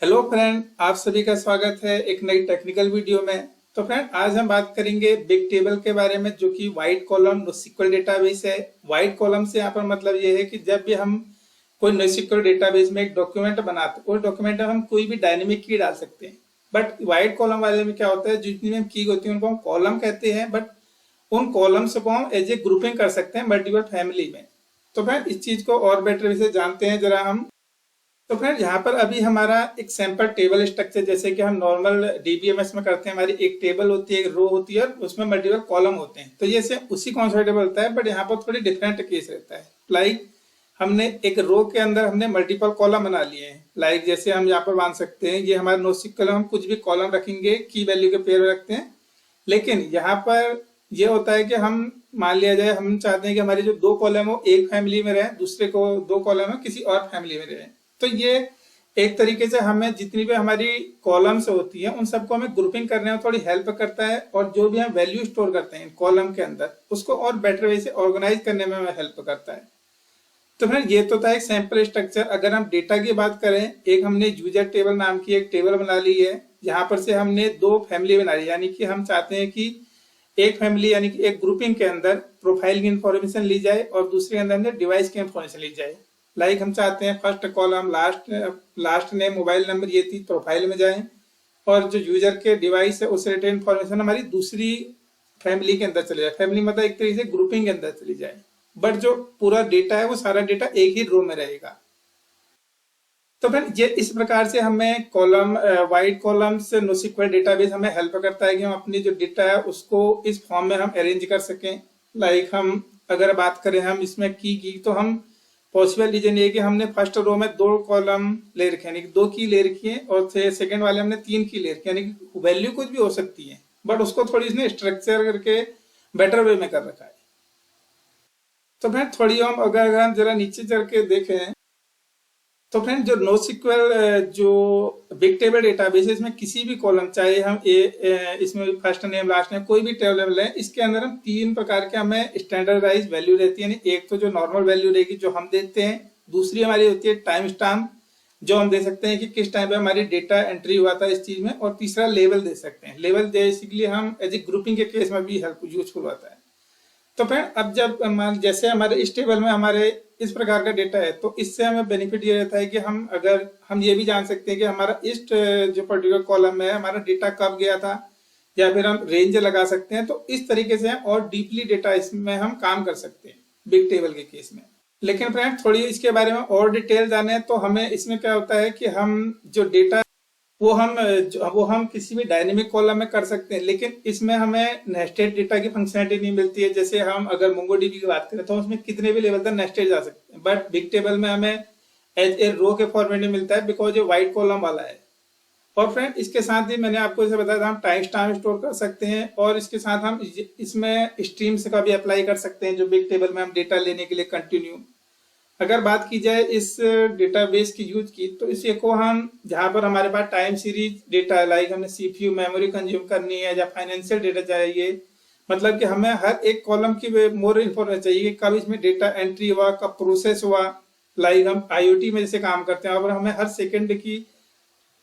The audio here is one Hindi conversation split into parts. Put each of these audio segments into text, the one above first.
हेलो फ्रेंड, आप सभी का स्वागत है एक नई टेक्निकल वीडियो में। तो फ्रेंड, आज हम बात करेंगे बिग टेबल के बारे में, जो कि वाइट कॉलम NoSQL डेटाबेस है। वाइट कॉलम से यहाँ पर मतलब ये है कि जब भी हम कोई NoSQL डेटाबेस में एक डॉक्यूमेंट बनाते हैं, उस डॉक्यूमेंट में हम कोई भी डायनेमिक की डाल सकते हैं। बट वाइट कॉलम वाले में क्या होता है, जितनी भी की होती है उनको हम कॉलम कहते हैं, बट उन कॉलम्स को हम एज ए ग्रुपिंग कर सकते हैं मल्टीपल फैमिली में। तो फ्रेंड, इस चीज को और बेटर से जानते हैं जरा हम। तो फ्रेंड, यहाँ पर अभी हमारा एक सैंपल टेबल स्ट्रक्चर, जैसे कि हम नॉर्मल डीबीएमएस में करते हैं, हमारी एक टेबल होती है, एक रो होती है और उसमें मल्टीपल कॉलम होते हैं। तो ये सेम उसी कॉन्सेप्ट में होता है, बट यहाँ पर थोड़ी डिफरेंट केस रहता है। लाइक हमने एक रो के अंदर हमने मल्टीपल कॉलम बना लिए हैं। लाइक जैसे हम यहाँ पर मान सकते हैं, ये हमारे NoSQL हम कुछ भी कॉलम रखेंगे, की वैल्यू के पेयर रखते हैं। लेकिन यहाँ पर ये होता है कि हम मान लिया जाए, हम चाहते हैं कि हमारी जो दो कॉलम हो एक फैमिली में रहे, दूसरे को दो कॉलम है किसी और फैमिली में रहे। तो ये एक तरीके से हमें जितनी भी हमारी कॉलम्स होती है उन सबको हमें ग्रुपिंग करने में थोड़ी हेल्प करता है, और जो भी हम वैल्यू स्टोर करते हैं कॉलम के अंदर उसको और बेटर वे से ऑर्गेनाइज करने में हमें हेल्प करता है। तो फिर ये तो था एक सैंपल स्ट्रक्चर। अगर हम डेटा की बात करें, एक हमने यूजर टेबल नाम की एक टेबल बना ली है। यहाँ पर से हमने दो फैमिली बना ली, यानी कि हम चाहते हैं कि एक फैमिली यानी कि एक ग्रुपिंग के अंदर प्रोफाइल की इंफॉर्मेशन ली जाए और दूसरे के अंदर डिवाइस की इंफॉर्मेशन ली जाए। लाइक हम चाहते हैं first column last name mobile number ये थी प्रोफाइल में जाए, और जो यूजर के डिवाइस है उससे रिलेटेड इंफॉर्मेशन हमारी दूसरी फैमिली के अंदर चले जाए। फैमिली मतलब एक तरीके से ग्रुपिंग के अंदर चली जाए, बट जो पूरा डेटा है वो सारा डेटा एक ही रो में रहेगा। तो फिर ये इस प्रकार से हमें कॉलम वाइट कॉलम से NoSQL डेटाबेस हमें हेल्प करता है कि हम अपनी जो डेटा है उसको इस फॉर्म में हम अरेंज कर सकें। लाइक हम अगर बात करें हम इसमें की तो हम पॉसिबल रीजन ये कि हमने फर्स्ट रो में दो कॉलम ले रखे हैं, यानी कि दो की ले रखी है, और सेकंड वाले हमने तीन की ले रखी है, यानी कि वैल्यू कुछ भी हो सकती है, बट उसको थोड़ी इसने स्ट्रक्चर करके बेटर वे में कर रखा है। तो फिर थोड़ी हम अगर हम जरा नीचे चल के देखें, तो फ्रेंड जो NoSQL जो बिग टेबल डेटाबेस है, इसमें किसी भी कॉलम, चाहे हम इसमें फर्स्ट नेम लास्ट नेम कोई भी टेबल है, इसके अंदर हम तीन प्रकार के हमें स्टैंडर्डाइज वैल्यू रहती है। यानी एक तो जो नॉर्मल वैल्यू रहेगी जो हम देते हैं, दूसरी हमारी होती है टाइम स्टाम्प, जो हम दे सकते हैं कि किस टाइम पे हमारी डेटा एंट्री हुआ था इस चीज में, और तीसरा लेवल दे सकते हैं। लेवल बेसिकली हम एज ए ग्रुपिंग के केस में भी हेल्प यूजफुल होता है। तो फ्रेंड, अब जब जैसे हमारे इस टेबल में हमारे इस प्रकार का डेटा है, तो इससे हमें बेनिफिट ये रहता है कि हम ये भी जान सकते हैं कि हमारा इस जो पर्टिकुलर कॉलम में है हमारा डेटा कब गया था, या फिर हम रेंज लगा सकते हैं। तो इस तरीके से और डीपली डेटा इसमें हम काम कर सकते हैं बिग टेबल के केस में। लेकिन फ्रेंड, थोड़ी इसके बारे में और डिटेल जाने, तो हमें इसमें क्या होता है कि हम जो डेटा वो हम किसी भी डायनेमिक कॉलम में कर सकते हैं, लेकिन इसमें हमें नेस्टेड डेटा की फंक्शनलिटी नहीं मिलती है। जैसे हम अगर MongoDB की बात करें तो उसमें कितने भी लेवल तक नेस्टेड जा सकते हैं, बट बिग टेबल में हमें एज ए रो के फॉर्मेट में मिलता है, बिकॉज ये वाइट कॉलम वाला है। और फ्रेंड, इसके साथ ही मैंने आपको जैसे बताया था, हम टाइम स्टाम्प स्टोर कर सकते हैं, और इसके साथ हम इसमें स्ट्रीम्स का भी अप्लाई कर सकते हैं, जो बिग टेबल में हम डेटा लेने के लिए कंटिन्यू। अगर बात की जाए इस डेटाबेस की यूज की, तो इसे को हम जहां पर हमारे पास टाइम सीरीज डेटा है, लाइक हमने CPU मेमोरी कंज्यूम करनी है, या फाइनेंशियल डेटा चाहिए, मतलब कि हमें हर एक कॉलम की मोर इन्फॉर्मेशन चाहिए कि कब इसमें डेटा एंट्री हुआ, कब प्रोसेस हुआ। लाइक हम IoT में जैसे काम करते हैं, और हमें हर सेकंड की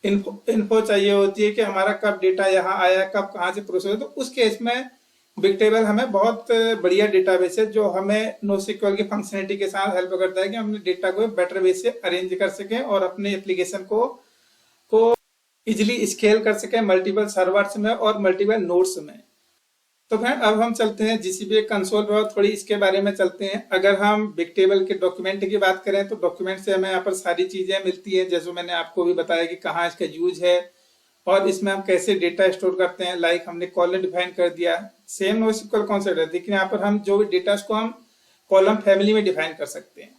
इन्फो चाहिए होती है कि हमारा कब डेटा यहाँ आया, कब कहाँ से प्रोसेस हुआ। तो उस केस में बिग टेबल हमें बहुत बढ़िया डेटाबेस है, जो हमें NoSQL की फंक्शनलिटी के साथ हेल्प करता है कि हम डेटा को बेटर वे से अरेंज कर सकें और अपने एप्लीकेशन को इजिली स्केल कर सकें मल्टीपल सर्वर्स में और मल्टीपल नोड्स में। तो फ्रेंड, अब हम चलते हैं GCP कंसोल पर, थोड़ी इसके बारे में चलते हैं। अगर हम बिग टेबल के डॉक्यूमेंट की बात करें, तो डॉक्यूमेंट से हमें यहाँ पर सारी चीजें मिलती है, जैसे मैंने आपको भी बताया कि कहाँ इसका यूज है और इसमें हम कैसे डेटा स्टोर करते हैं। लाइक हमने कॉलम डिफाइन कर दिया, सेम NoSQL कॉन्सेप्ट है, लेकिन यहाँ पर हम जो भी डेटा को हम कॉलम फैमिली में डिफाइन कर सकते हैं।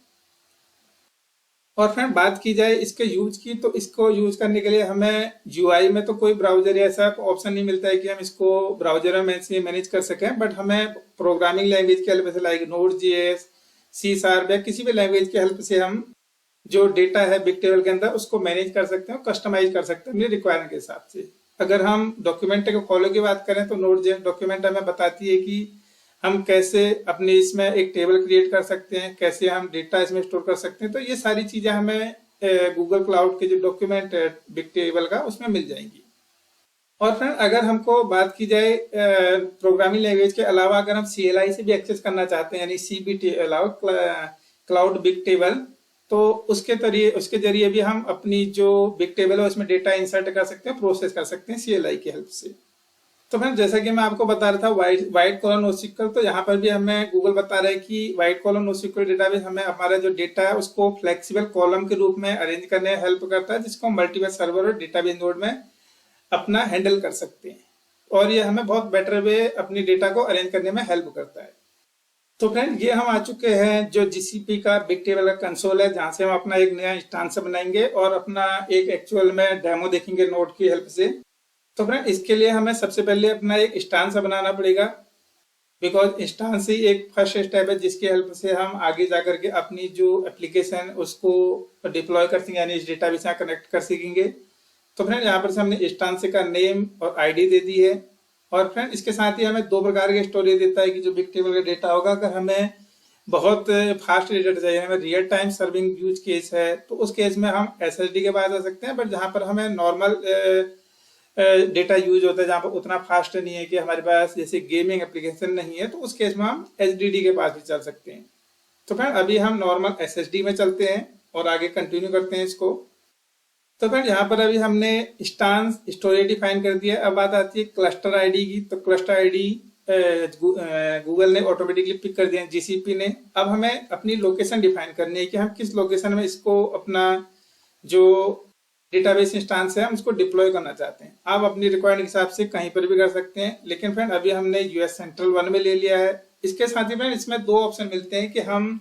और फ्रेंड, बात की जाए इसके यूज की, तो इसको यूज करने के लिए हमें UI में तो कोई ब्राउजर ऐसा ऑप्शन नहीं मिलता है कि हम इसको ब्राउजर में से मैनेज कर सकें, बट हमें प्रोग्रामिंग लैंग्वेज की हेल्प से, लाइक Node.js, C# या किसी भी लैंग्वेज की हेल्प से हम जो डेटा है बिग टेबल के अंदर उसको मैनेज कर सकते हैं, कस्टमाइज कर सकते हैं अपनी रिक्वायरमेंट के हिसाब से। अगर हम डॉक्यूमेंट के फॉलो की बात करें, तो Node.js डॉक्यूमेंट हमें बताती है कि हम कैसे अपने इसमें एक टेबल क्रिएट कर सकते हैं, कैसे हम डेटा इसमें स्टोर कर सकते हैं। तो ये सारी चीजें हमें गूगल क्लाउड के जो डॉक्यूमेंट बिग टेबल का उसमें मिल जाएंगी। और फ्रेंड अगर हमको बात की जाए प्रोग्रामिंग लैंग्वेज के अलावा अगर हम CLI से भी एक्सेस करना चाहते हैं यानी CBT allow cloud big table, तो उसके जरिए भी हम अपनी जो बिग टेबल है उसमें डेटा इंसर्ट कर सकते हैं, प्रोसेस कर सकते हैं CLI की हेल्प से। तो फ्रेंड जैसा कि मैं आपको बता रहा था वाइट कॉलम NoSQL, तो यहाँ पर भी हमें गूगल बता रहा है कि वाइट कॉलम NoSQL डेटाबेस हमें हमारा जो डेटा है उसको फ्लेक्सिबल कॉलम के रूप में अरेंज करने में हेल्प करता है, जिसको मल्टीपल सर्वर और डेटाबेस नोड में अपना हैंडल कर सकते हैं, और ये हमें बहुत बेटर वे अपनी डेटा को अरेंज करने में हेल्प करता है। तो फ्रेंड ये हम आ चुके हैं जो GCP का बिग टेबल का कंसोल है, जहां से हम अपना एक नया इंस्टांस बनाएंगे और अपना एक एक्चुअल में डेमो देखेंगे नोड की हेल्प से। तो फ्रेंड इसके लिए हमें सबसे पहले अपना एक इंस्टांस बनाना पड़ेगा, बिकॉज इंस्टांस ही एक फर्स्ट स्टेप है जिसकी हेल्प से हम आगे जाकर के अपनी जो एप्लीकेशन उसको डिप्लॉय कर सकेंगे, यानी इस डेटाबेस से कनेक्ट कर सकेंगे। तो फ्रेंड यहाँ पर से हमने इंस्टांस का नेम और ID दे दी है, और फ्रेंड इसके साथ ही हमें दो प्रकार के स्टोरेज देता है कि जो बिग टेबल का डेटा होगा, अगर हमें बहुत फास्ट डेटा चाहिए, हमें real time serving use case है, तो उस केस में हम SSD के पास आ सकते हैं। बट जहाँ पर हमें नॉर्मल डेटा यूज होता है, जहाँ पर उतना फास्ट नहीं है कि हमारे पास जैसे गेमिंग एप्लीकेशन नहीं है, तो उस केस में हम HDD के पास भी चल सकते हैं। तो फ्रेंड अभी हम नॉर्मल SSD में चलते हैं और आगे कंटिन्यू करते हैं इसको। तो फ्रेंड यहाँ पर अभी हमने इंस्टांस स्टोरेज डिफाइन कर दिया। अब बात आती है क्लस्टर ID की। तो क्लस्टर ID गूगल ने ऑटोमेटिकली पिक कर दिया, GCP ने। अब हमें अपनी लोकेशन डिफाइन करनी है कि हम किस लोकेशन में इसको अपना जो डेटाबेस इंस्टांस है हम उसको डिप्लॉय करना चाहते हैं। आप अपनी रिक्वायरमेंट के हिसाब से कहीं पर भी कर सकते हैं, लेकिन फ्रेंड अभी हमने US सेंट्रल 1 में ले लिया है। इसके साथ ही फ्रेंड इसमें दो ऑप्शन मिलते हैं कि हम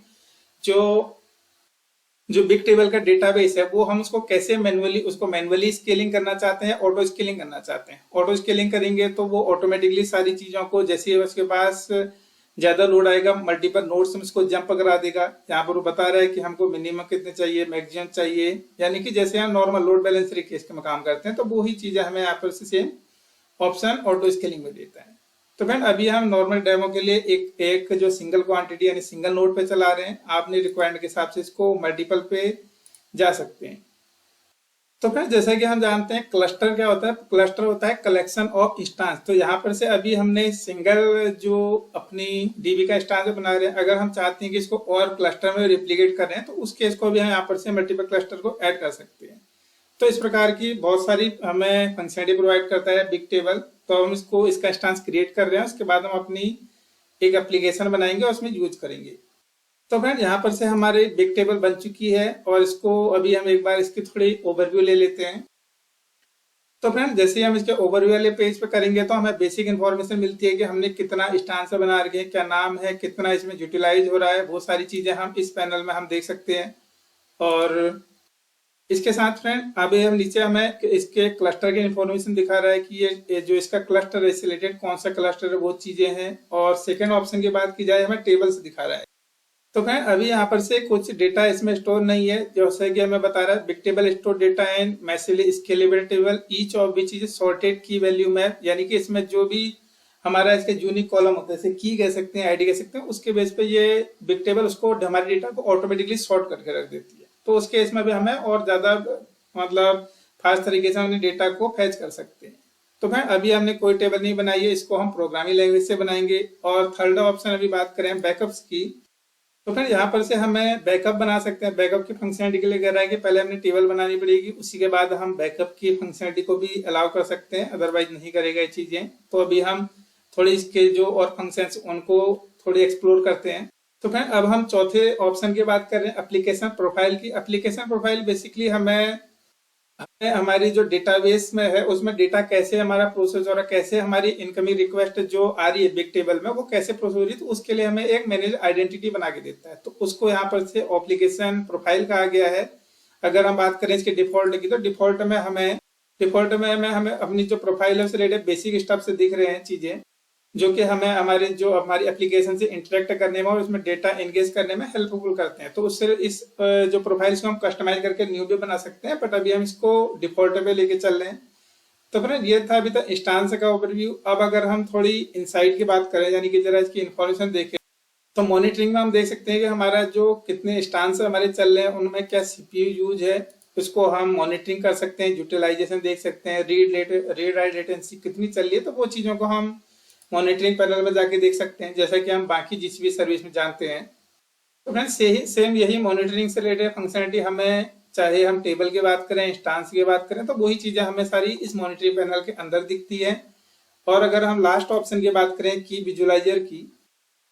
जो बिग टेबल का डेटाबेस है वो हम उसको कैसे मैन्युअली स्केलिंग करना चाहते हैं, ऑटो स्केलिंग करना चाहते हैं। ऑटो स्केलिंग करेंगे तो वो ऑटोमेटिकली सारी चीजों को, जैसे उसके पास ज्यादा लोड आएगा, मल्टीपल नोड्स में उसको जंप करा देगा। यहाँ पर वो बता रहा है कि हमको मिनिमम कितने चाहिए, मैक्सिमम चाहिए, यानी कि जैसे हम नॉर्मल लोड बैलेंसर केस में काम करते हैं, तो वो ही चीजें हमें यहाँ पर सेम ऑप्शन ऑटो स्केलिंग में देता है। तो फ्रेंड अभी हम नॉर्मल डेमो के लिए एक जो सिंगल क्वांटिटी यानी सिंगल नोड पे चला रहे हैं। आपने रिक्वायरमेंट के हिसाब से इसको मल्टीपल पे जा सकते हैं। तो फ्रेंड जैसा कि हम जानते हैं क्लस्टर क्या होता है, क्लस्टर होता है कलेक्शन ऑफ इंस्टांस। तो यहाँ पर से अभी हमने सिंगल जो अपनी DB का इंस्टांस बना रहे हैं, अगर हम चाहते हैं कि इसको और क्लस्टर में रिप्लिकेट करें तो उस केस को भी हम यहाँ पर से मल्टीपल क्लस्टर को ऐड कर सकते हैं। तो इस प्रकार की बहुत सारी हमें फंक्शनलिटी प्रोवाइड करता है बिग टेबल। तो हम इसका इंस्टांस क्रिएट कर रहे हैं, उसके बाद हम अपनी एक एप्लीकेशन बनाएंगे और उसमें यूज करेंगे। तो फ्रेंड यहाँ पर से हमारी बिग टेबल बन चुकी है, और इसको अभी हम एक बार इसकी थोड़ी ओवरव्यू ले लेते हैं। तो फ्रेंड जैसे हम इसके ओवरव्यू वाले पेज पे करेंगे तो हमें बेसिक इन्फॉर्मेशन मिलती है कि हमने कितना इंस्टांस बना रखे हैं, क्या नाम है, कितना इसमें यूटिलाइज हो रहा है, बहुत सारी चीजें हम इस पैनल में हम देख सकते हैं। और इसके साथ फ्रेंड अभी हम नीचे हमें इसके क्लस्टर की इंफॉर्मेशन दिखा रहा है कि ये जो इसका क्लस्टर है रिलेटेड कौन सा क्लस्टर है, वो चीजें हैं। और सेकंड ऑप्शन की बात की जाए हमें टेबल्स दिखा रहा है। तो फ्रेंड अभी यहाँ पर से कुछ डेटा इसमें स्टोर नहीं है, जैसे कि हमें बता रहा है big table store data and massively scalable table each of which is sorted की वैल्यू मैप, यानी कि इसमें जो भी हमारा इसके यूनिक कॉलम होता है, जैसे की कह सकते हैं, ID कह सकते हैं, उसके बेस पे ये बिग टेबल उसको हमारे डेटा को ऑटोमेटिकली सॉर्ट करके रख देती है। तो उसके इसमें भी हमें और ज्यादा मतलब फास्ट तरीके से हमने डेटा को फैच कर सकते हैं। तो फ्रेंड अभी हमने कोई टेबल नहीं बनाई है, इसको हम प्रोग्रामिंग लैंग्वेज से बनाएंगे। और थर्ड ऑप्शन अभी बात करें बैकअप्स की, तो फिर यहाँ पर से हमें बैकअप बना सकते हैं। बैकअप की फंक्शनलिटी के लिए कह रहा है कि पहले हमने टेबल बनानी पड़ेगी, उसी के बाद हम बैकअप की फंक्शनलिटी को भी अलाउ कर सकते हैं, अदरवाइज नहीं करेगा ये चीजें। तो अभी हम थोड़ी इसके जो और फंक्शंस उनको थोड़ी एक्सप्लोर करते हैं। तो फिर अब हम चौथे ऑप्शन की बात कर रहे हैं एप्लीकेशन प्रोफाइल की। एप्लीकेशन प्रोफाइल बेसिकली हमें हमारी जो डेटाबेस में है उसमें डेटा कैसे हमारा प्रोसेस हो रहा है, कैसे हमारी इनकमिंग रिक्वेस्ट जो आ रही है बिग टेबल में वो कैसे प्रोसेस हो रही है, तो उसके लिए हमें एक मैनेजर आइडेंटिटी बना के देता है। तो उसको यहाँ पर से एप्लीकेशन प्रोफाइल कहा गया है। अगर हम बात करें इसके डिफॉल्ट की, तो डिफॉल्ट में हमें अपनी जो प्रोफाइल है उससे रिलेटेड बेसिक स्टफ से दिख रहे हैं चीजें जो कि हमें हमारी एप्लीकेशन से इंटरेक्ट करने में और उसमें डेटा एंगेज करने में हेल्पफुल करते हैं। तो उससे इस जो प्रोफाइल्स को हम कस्टमाइज करके न्यू भी बना सकते हैं, बट अभी हम इसको डिफॉल्ट पे लेके चल रहे हैं। तो फ्रेंड ये था अभी तक इंस्टांस का ओवरव्यू। अब अगर हम थोड़ी इनसाइट की बात करें, यानी कि जरा इसकी इन्फॉर्मेशन देखें, तो मॉनिटरिंग में हम देख सकते हैं कि हमारा जो कितने इंस्टांस हमारे चल रहे हैं, उनमें क्या सीपीयू यूज है, उसको हम मॉनिटरिंग कर सकते हैं, यूटिलाइजेशन देख सकते हैं, रीड राइट लेटेंसी कितनी चल रही है, तो वो चीज़ों को हम मॉनिटरिंग पैनल में जाके देख सकते हैं, जैसा कि हम बाकी जिस भी सर्विस में जानते हैं। तो फ्रेंड्स सेम यही मॉनिटरिंग से रिलेटेड फंक्शनलिटी हमें, चाहे हम टेबल की बात करें, इंस्टांस की बात करें, तो वही चीज़ें हमें सारी इस मॉनिटरिंग पैनल के अंदर दिखती है। और अगर हम लास्ट ऑप्शन की बात करें की विजुअलाइजर की,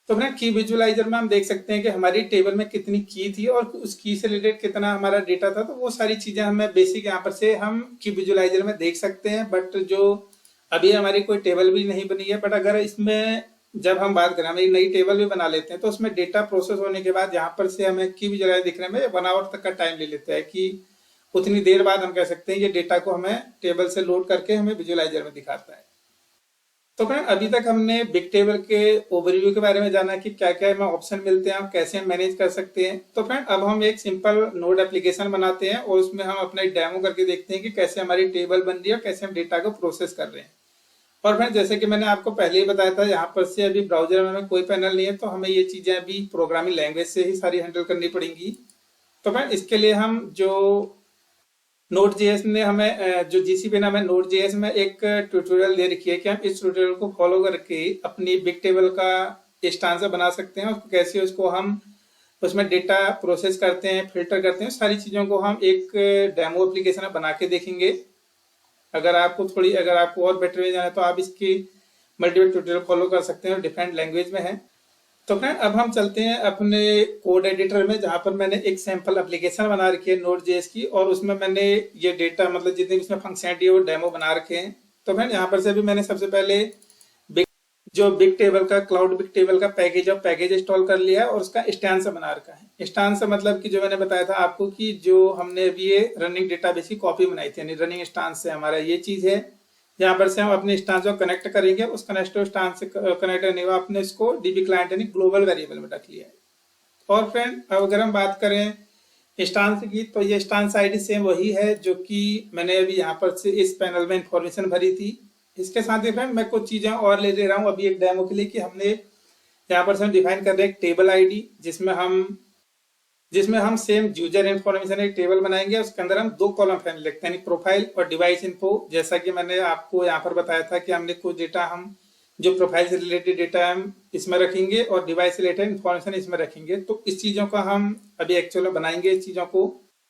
तो फ्रेंड की विजुअलाइजर में हम देख सकते हैं कि हमारी टेबल में कितनी की थी और उस की से रिलेटेड कितना हमारा डेटा था, तो वो सारी चीजें हमें बेसिक यहाँ पर से हम की विजुअलाइजर में देख सकते हैं। बट जो अभी हमारी कोई टेबल भी नहीं बनी है, बट अगर इसमें जब हम बात करें, हम एक नई टेबल भी बना लेते हैं, तो उसमें डेटा प्रोसेस होने के बाद यहाँ पर से हमें की विजुअलाइजर दिखने में 1 आवर तक का टाइम ले लेता है, कि उतनी देर बाद हम कह सकते हैं ये डेटा को हमें टेबल से लोड करके हमें विजुअलाइजर में दिखाता है। तो फ्रेंड अभी तक हमने बिग टेबल के ओवरव्यू के बारे में जाना कि क्या क्या हमें ऑप्शन मिलते हैं, हम कैसे मैनेज कर सकते हैं। तो फ्रेंड अब हम एक सिंपल नोड एप्लीकेशन बनाते हैं और उसमें हम अपना एक डेमो करके देखते हैं कि कैसे हमारी टेबल बन रही है और कैसे हम डेटा को प्रोसेस कर रहे हैं। और फ्रेंड जैसे कि मैंने आपको पहले ही बताया था, यहाँ पर से अभी ब्राउजर में हमें कोई पैनल नहीं है, तो हमें ये चीजें अभी प्रोग्रामिंग लैंग्वेज से ही सारी हैंडल करनी पड़ेंगी। तो फ्रेंड इसके लिए हम जो नोड जेएस ने हमें, जो जीसीपी ने हमें नोड जेएस में एक ट्यूटोरियल दे रखी है कि हम इस ट्यूटोरियल को फॉलो करके अपनी बिग टेबल का स्टांसर बना सकते हैं, उसको कैसे उसको हम उसमें डेटा प्रोसेस करते हैं, फिल्टर करते हैं, सारी चीज़ों को हम एक डेमो एप्लीकेशन में बना के देखेंगे। अगर आपको और बेटर वे जाना है तो आप इसकी मल्टीपल ट्यूटोरियल फॉलो कर सकते हैं और डिफरेंट लैंग्वेज में है। तो फ्रेंड अब हम चलते हैं अपने कोड एडिटर में, जहां पर मैंने एक सैंपल एप्लीकेशन बना रखी है नोड जेएस की, और उसमें मैंने ये डेटा मतलब जितने भी इसमें फंक्शनलिटी है वो डेमो बना रखे हैं। तो फ्रेंड यहाँ पर से भी मैंने सबसे पहले बिग टेबल का क्लाउड बिग टेबल का पैकेज इंस्टॉल कर लिया है और उसका स्टैंस बना रखा है। स्टैंस मतलब कि जो मैंने बताया था आपको कि जो हमने अभी ये रनिंग डेटाबेस की कॉपी बनाई थी, यानी रनिंग स्टैंस से हमारा ये चीज है। यहाँ पर से हम अपने स्टांस को कनेक्ट करेंगे, उस कनेक्ट स्टांस से कनेक्ट करने के बाद आपने इसको डीबी क्लाइंट यानी ग्लोबल वेरिएबल में रख लिया है। और फ्रेंड अब अगर हम बात करें स्टांस की, तो ये स्टांस आईडी सेम वही है जो कि मैंने अभी यहाँ पर से इस पैनल में इंफॉर्मेशन भरी थी। इसके साथ ही फ्रेंड मैं कुछ चीजें और ले रहा हूँ अभी एक डेमो के लिए, कि हमने यहाँ पर से हम डिफाइन कर रहे हैं एक टेबल आईडी, जिसमें हम सेम यूजर इन्फॉर्मेशन एक टेबल बनाएंगे, उसके अंदर हम 2 कॉलम फैमिली लिखते हैं, प्रोफाइल और डिवाइस इन्फो। जैसा कि मैंने आपको यहाँ पर बताया था कि हमने कुछ डेटा हम जो प्रोफाइल से रिलेटेड डेटा हम इसमें रखेंगे और डिवाइस से रिलेटेड इन्फॉर्मेशन इसमें रखेंगे। तो इस चीजों का हम अभी एक्चुअली बनाएंगे इस चीजों को।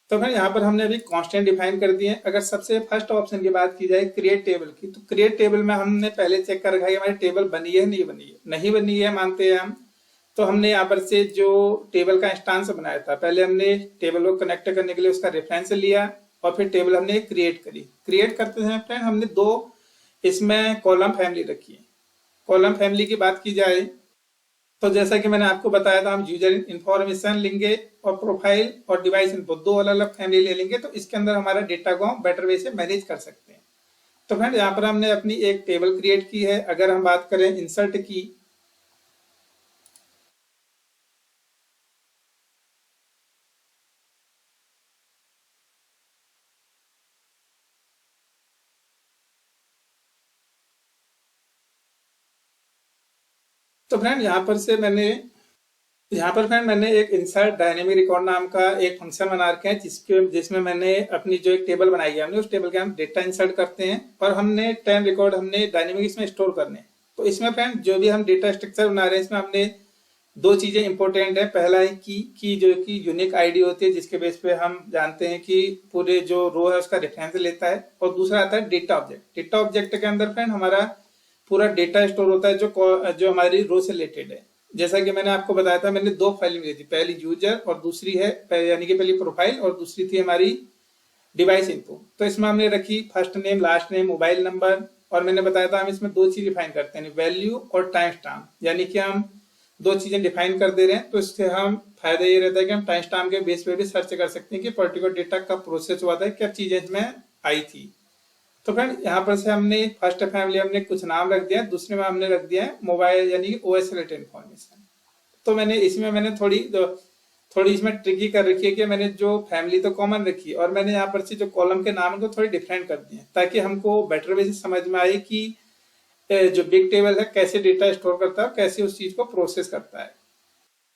तो फिर यहाँ पर हमने अभी कॉन्स्टेंट डिफाइन कर दिए। अगर सबसे फर्स्ट ऑप्शन की बात की जाए क्रिएट टेबल की, तो क्रिएट टेबल में हमने पहले चेक कर रखा है हमारी टेबल बनी है नहीं बनी है मानते हैं हम। तो हमने यहाँ पर से जो टेबल का इंस्टांस बनाया था, पहले हमने टेबल को कनेक्ट करने के लिए उसका रेफरेंस लिया और फिर टेबल हमने क्रिएट करी। क्रिएट करते समय फ्रेंड हमने 2 इसमें कॉलम फैमिली रखी है। कॉलम फैमिली की बात की जाए तो जैसा कि मैंने आपको बताया था, हम यूजर इन्फॉर्मेशन लेंगे और प्रोफाइल और डिवाइस इन्फो 2 अलग अलग फैमिली ले लेंगे, तो इसके अंदर हमारा डेटा को हम बेटर वे से मैनेज कर सकते हैं। तो फ्रेंड यहाँ पर हमने अपनी एक टेबल क्रिएट की है। अगर हम बात करें इंसर्ट की, तो फ्रेंड यहाँ पर फ्रेंड मैंने एक इंसर्ट डायनेमिक रिकॉर्ड नाम का एक फंक्शन बना रखे हैं, जिसमें मैंने अपनी जो एक टेबल बनाई है, हमने उस टेबल के हम डेटा इंसर्ट करते हैं और हमने 10 रिकॉर्ड हमने डायनेमिक इसमें स्टोर करने हैं। तो इसमें फ्रेंड जो भी हम डेटा स्ट्रक्चर बना रहे हैं, इसमें हमने 2 चीजें इंपॉर्टेंट है। पहला है की जो कि यूनिक आईडी होती है, जिसके बेस पे हम जानते हैं कि पूरे जो रो है उसका रेफरेंस लेता है। और दूसरा आता है डेटा ऑब्जेक्ट। डेटा ऑब्जेक्ट के अंदर फ्रेंड हमारा पूरा डेटा स्टोर होता है जो हमारी रो से रिलेटेड है। जैसा कि मैंने आपको बताया था, मैंने 2 फाइल ली थी, पहली यूजर और दूसरी है यानी कि पहली प्रोफाइल और दूसरी थी हमारी डिवाइस इन्फो। तो इसमें हमने रखी first name, last name, mobile number, और मैंने बताया था हम इसमें 2 चीज डिफाइन करते हैं, वैल्यू और टाइम स्टाम्प, यानी कि हम 2 चीजें डिफाइन कर दे रहे हैं। तो इससे हम फायदा ये रहता है कि हम टाइम स्टाम्प के बेस पे भी सर्च कर सकते हैं कि पर्टिकुलर डेटा कब प्रोसेस हुआ था, क्या चीजें इसमें आई थी। तो फ्रेंड यहाँ पर से हमने फर्स्ट फैमिली हमने कुछ नाम रख दिया, दूसरे में हमने रख दिया है मोबाइल यानी कि ओएस रिलेटेड इन्फॉर्मेशन। तो मैंने थोड़ी इसमें ट्रिकी कर रखी है कि मैंने जो फैमिली तो कॉमन रखी है और मैंने यहाँ पर से जो कॉलम के नाम को थोड़ी डिफरेंट कर दिए, ताकि हमको बेटर वे से समझ में आए कि जो बिग टेबल है कैसे डेटा स्टोर करता है और कैसे उस चीज को प्रोसेस करता है।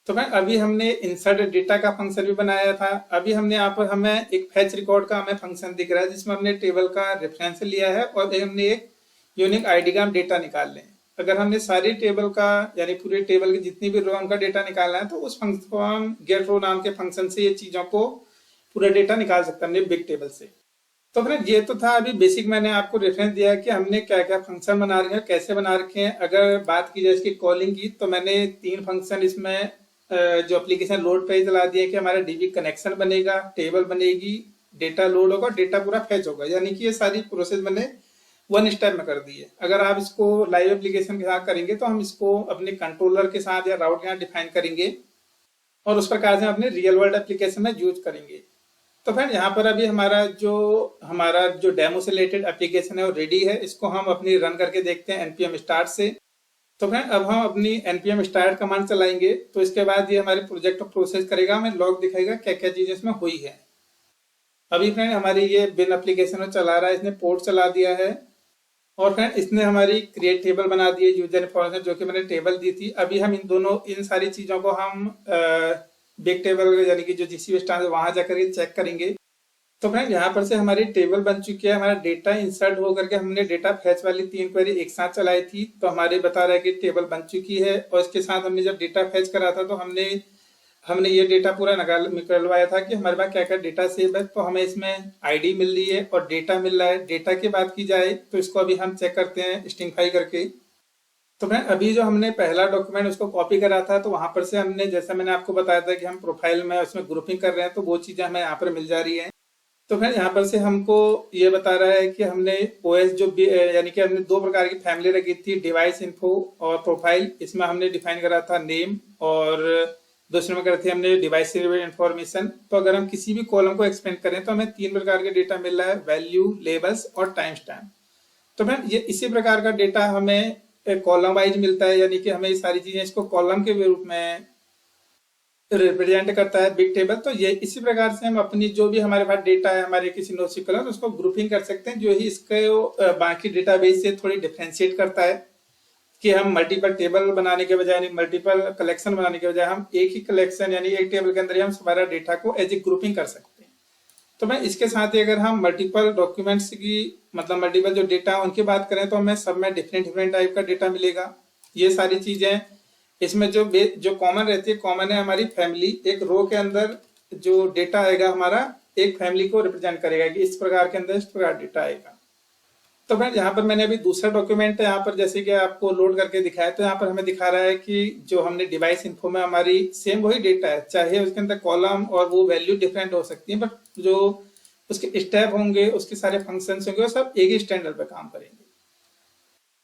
तो फ्रेंड अभी हमने इंसर्ट डेटा का फंक्शन भी बनाया था। अभी हमने यहाँ पर हमें एक फेच रिकॉर्ड का हमें फंक्शन दिख रहा है जिसमें हमने टेबल का रेफरेंस लिया है और हमने एक यूनिक आईडी का हम डेटा निकाल लें। अगर हमने सारी टेबल का यानी पूरे टेबल की जितनी भी रो उनका डेटा निकालना है तो उस फंक्शन को हम गेट रो नाम के फंक्शन से ये चीजों को पूरा डेटा निकाल सकते हैं हमने बिग टेबल से। तो फ्रेंड ये तो था अभी बेसिक, मैंने आपको रेफरेंस दिया है कि हमने क्या क्या फंक्शन बना रखे हैं, कैसे बना रखे हैं। अगर बात की जाए इसकी कॉलिंग की तो मैंने 3 फंक्शन इसमें जो एप्लीकेशन लोड पे चला दिया कि हमारा डीबी कनेक्शन बनेगा, टेबल बनेगी, डेटा लोड होगा, डेटा पूरा फैच होगा, यानी कि ये सारी प्रोसेस मैंने 1 स्टेप में कर दी है। अगर आप इसको लाइव एप्लीकेशन के साथ करेंगे तो हम इसको अपने कंट्रोलर के साथ या राउट के साथ डिफाइन करेंगे और उस प्रकार से हम अपने रियल वर्ल्ड एप्लीकेशन में यूज करेंगे। तो फ्रेंड यहाँ पर अभी हमारा जो डेमो से रिलेटेड एप्लीकेशन है वो रेडी है। इसको हम अपनी रन करके देखते हैं npm start से। तो फ्रेंड अब हम अपनी npm start कमांड चलाएंगे तो इसके बाद ये हमारे प्रोजेक्ट को प्रोसेस करेगा, हमें लॉग दिखाएगा क्या क्या चीजें इसमें हुई है। अभी फ्रेंड हमारी ये बिन एप्लीकेशन में चला रहा है, इसने पोर्ट चला दिया है और फ्रेंड इसने हमारी क्रिएट टेबल बना दी है, यूजर इन्फॉर्मेशन जो कि मैंने टेबल दी थी। अभी हम इन सारी चीजों को हम बिग टेबल यानी कि जो जीसीबी इंस्टेंस है वहां जाकर के चेक करेंगे। तो फ्रेंड यहाँ पर से हमारी टेबल बन चुकी है, हमारा डेटा इंसर्ट होकर के हमने डेटा फैच वाली 3 क्वेरी एक साथ चलाई थी तो हमारे बता रहा है कि टेबल बन चुकी है। और इसके साथ हमने जब डेटा फैच करा था तो हमने ये डेटा पूरा निकलवाया था कि हमारे पास क्या क्या डेटा सेव है। तो हमें इसमें आईडी मिल रही है और डेटा मिल रहा है। डेटा की बात की जाए तो इसको अभी हम चेक करते हैं स्ट्रिंगफाई करके। तो फ्रेंड अभी जो हमने पहला डॉक्यूमेंट उसको कॉपी करा था तो वहां पर से हमने, जैसा मैंने आपको बताया था कि हम प्रोफाइल में उसमें ग्रुपिंग कर रहे हैं, तो वो चीजें हमें यहाँ पर मिल जा रही है। तो फ्रेंड यहाँ पर से हमको ये बता रहा है कि हमने ओएस यानी कि हमने 2 प्रकार की फैमिली रखी थी, डिवाइस इन्फो और प्रोफाइल। इसमें हमने डिफाइन करा था नेम और दूसरे में करते हमने डिवाइस से रिलेटेड इन्फॉर्मेशन। तो अगर हम किसी भी कॉलम को एक्सपेंड करें तो हमें 3 प्रकार के डेटा मिल रहा है, वैल्यू, लेबल्स और टाइम स्टैम्प। तो फ्रेंड ये इसी प्रकार का डेटा हमें कॉलम वाइज मिलता है, यानी कि हमें ये सारी चीजें इसको कॉलम के रूप में रिप्रेजेंट करता है बिग टेबल। तो ये इसी प्रकार से हम अपनी जो भी हमारे पास डेटा है हमारे किसी नोसिक्वल उसको ग्रुपिंग कर सकते हैं, जो ही इसके बाकी डेटाबेस से थोड़ी डिफरेंशिएट करता है कि हम मल्टीपल टेबल बनाने के बजाय यानी मल्टीपल कलेक्शन बनाने के बजाय हम एक ही कलेक्शन यानी एक टेबल के अंदर ही हम सारा डेटा को एज ए ग्रुपिंग कर सकते हैं। तो मैं इसके साथ ही अगर हम मल्टीपल डॉक्यूमेंट्स की मतलब मल्टीपल जो डेटा है उनकी बात करें तो हमें सब में डिफरेंट टाइप का डेटा मिलेगा। ये सारी चीजें इसमें जो कॉमन रहती है, कॉमन है हमारी फैमिली। एक रो के अंदर जो डेटा आएगा हमारा एक फैमिली को रिप्रेजेंट करेगा कि इस प्रकार के अंदर इस प्रकार डेटा आएगा। तो फ्रेंड यहाँ पर मैंने अभी दूसरा डॉक्यूमेंट है यहाँ पर जैसे कि आपको लोड करके दिखाया, तो यहाँ पर हमें दिखा रहा है कि जो हमने डिवाइस इन्फो में हमारी सेम वही डेटा है, चाहे उसके अंदर कॉलम और वो वैल्यू डिफरेंट हो सकती है, बट जो उसके स्टेप होंगे उसके सारे फंक्शंस होंगे वो सब एक ही स्टैंडर्ड पे काम करेंगे।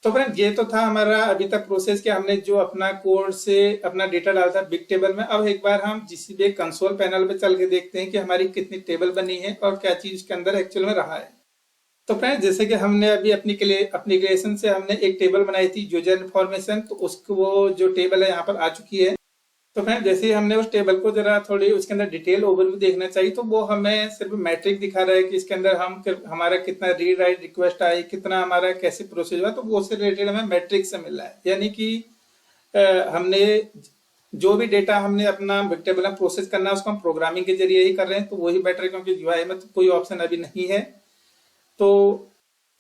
तो फ्रेंड ये तो था हमारा अभी तक प्रोसेस कि हमने जो अपना कोड से अपना डेटा डाला था बिग टेबल में। अब एक बार हम जीसीबी कंसोल पैनल पे चल के देखते हैं कि हमारी कितनी टेबल बनी है और क्या चीज के अंदर एक्चुअल में रहा है। तो फ्रेंड जैसे कि हमने अभी एप्लीकेशन से हमने एक टेबल बनाई थी यूजर इन्फॉर्मेशन, तो उसको वो जो टेबल है यहाँ पर आ चुकी है। तो फ्रेंड जैसे ही हमने उस टेबल को जरा थोड़ी उसके अंदर डिटेल ओवरव्यू देखना चाहिए तो वो हमें सिर्फ मैट्रिक दिखा रहा है कि इसके अंदर हमारा कितना रीड राइट रिक्वेस्ट आई, कितना हमारा कैसे प्रोसेस हुआ, तो वो से रिलेटेड हमें मैट्रिक से मिल रहा है। यानी कि हमने जो भी डेटा हमने अपना बिग टेबल में प्रोसेस करना है उसको हम प्रोग्रामिंग के जरिए ही कर रहे हैं, तो वही बेटर है क्योंकि यूआई में तो कोई ऑप्शन अभी नहीं है। तो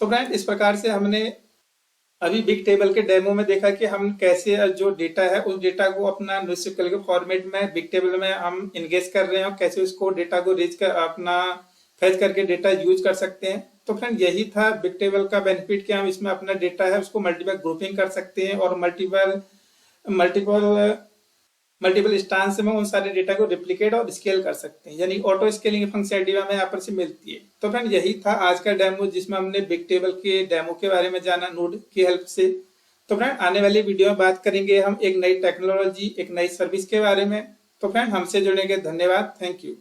फ्रेंड इस प्रकार से हमने अभी बिग टेबल के डेमो में देखा कि हम कैसे जो डेटा है उस डेटा को अपना NoSQL के फॉर्मेट में बिग टेबल में हम इंगेज कर रहे हैं और कैसे उसको डेटा को रीच कर अपना फैच करके डेटा यूज कर सकते हैं। तो फ्रेंड यही था बिग टेबल का बेनिफिट कि हम इसमें अपना डेटा है उसको मल्टीपल ग्रुपिंग कर सकते हैं और मल्टीपल इंस्टेंस में उन सारे डेटा को रिप्लिकेट और स्केल कर सकते हैं, यानी ऑटो स्केलिंग फंक्शनलिटी हमें यहाँ पर से मिलती है। तो फ्रेंड यही था आज का डेमो जिसमें हमने बिग टेबल के डेमो के बारे में जाना नोड की हेल्प से। तो फ्रेंड आने वाली वीडियो में बात करेंगे हम एक नई टेक्नोलॉजी, एक नई सर्विस के बारे में। तो फ्रेंड हमसे जुड़ने के धन्यवाद, थैंक यू।